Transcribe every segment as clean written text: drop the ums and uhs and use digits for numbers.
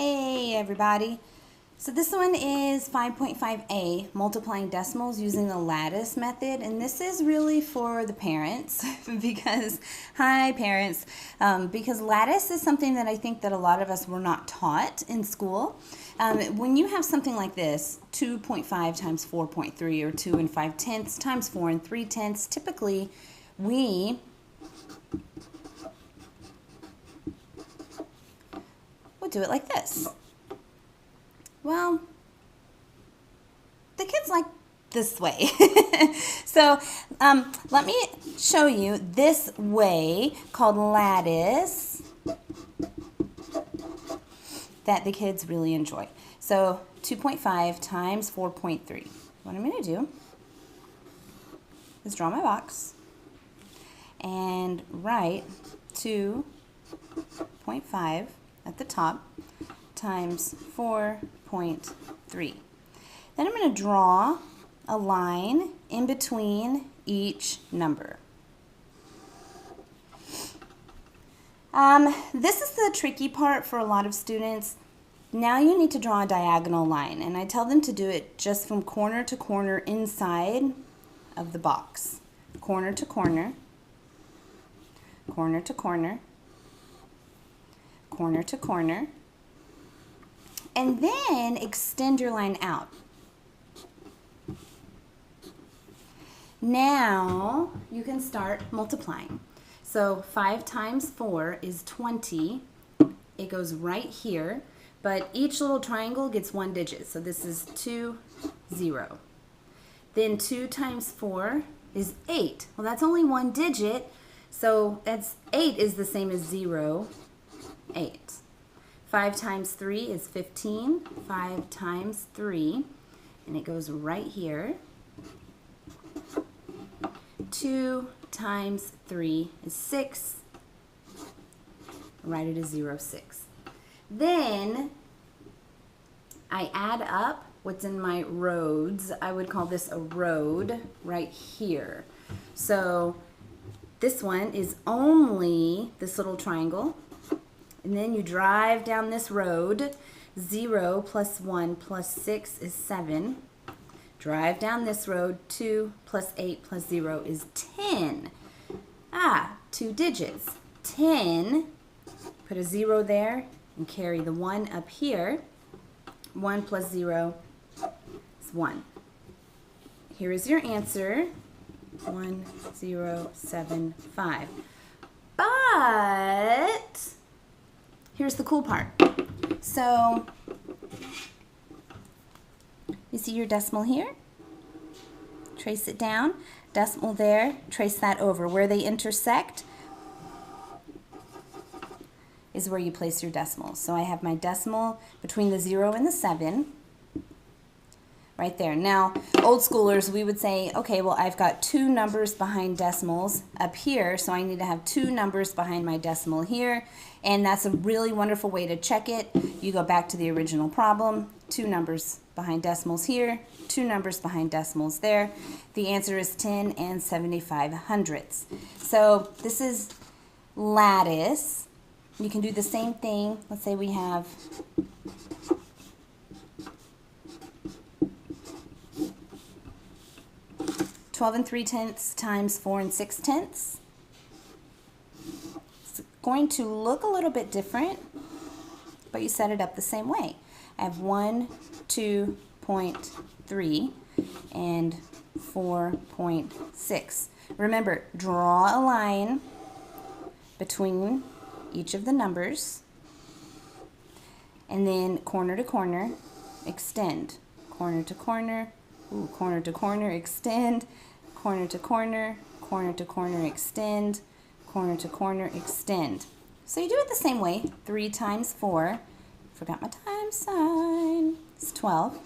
Hey everybody. So this one is 5.5a, multiplying decimals using the lattice method, and this is really for the parents because, hi parents, because lattice is something that I think that a lot of us were not taught in school. When you have something like this, 2.5 times 4.3 or 2 and 5/10 times 4 and 3/10, typically we would do it like this. Well, the kids like this way. So let me show you this way called lattice that the kids really enjoy. So 2.5 times 4.3. What I'm going to do is draw my box and write 2.5 at the top times 4.3. Then I'm going to draw a line in between each number. This is the tricky part for a lot of students. Now you need to draw a diagonal line, and I tell them to do it just from corner to corner inside of the box. Corner to corner, corner to corner, corner to corner, and then extend your line out. Now you can start multiplying. So 5 times 4 is 20. It goes right here, but each little triangle gets one digit. So this is 2, 0. Then 2 times 4 is 8. Well, that's only one digit, so that's 8 is the same as 0, 8. 5 times 3 is 15. 5 times 3, and it goes right here. 2 times 3 is 6. Write it as 0, 6. Then I add up what's in my roads. I would call this a road right here. So this one is only this little triangle. And then you drive down this road. 0 plus 1 plus 6 is 7. Drive down this road. 2 plus 8 plus 0 is 10. Two digits. 10. Put a 0 there and carry the 1 up here. 1 plus 0 is 1. Here is your answer. 1075. But here's the cool part. So you see your decimal here? Trace it down. Decimal there. Trace that over. Where they intersect is where you place your decimals. So I have my decimal between the 0 and the 7 right there. Now, old schoolers, we would say, okay, well, I've got 2 numbers behind decimals up here, so I need to have 2 numbers behind my decimal here, and that's a really wonderful way to check it. You go back to the original problem, 2 numbers behind decimals here, 2 numbers behind decimals there. The answer is 10 and 75 hundredths. So this is lattice. You can do the same thing. Let's say we have 12 and 3/10 times 4 and 6/10. It's going to look a little bit different, but you set it up the same way. I have 1, 2.3 and 4.6. Remember, draw a line between each of the numbers, and then corner to corner, extend. Corner to corner, corner to corner, extend. Corner to corner, corner to corner, extend. Corner to corner, extend. So you do it the same way. 3 times 4, forgot my times sign, it's 12.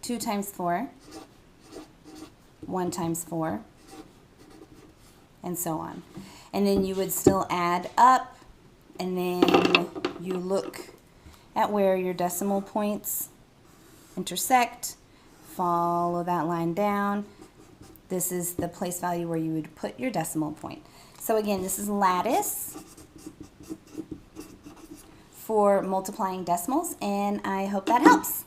2 times 4, 1 times 4, and so on. And then you would still add up, and then you look at where your decimal points intersect, follow that line down. This is the place value where you would put your decimal point. So again, this is lattice for multiplying decimals, and I hope that helps.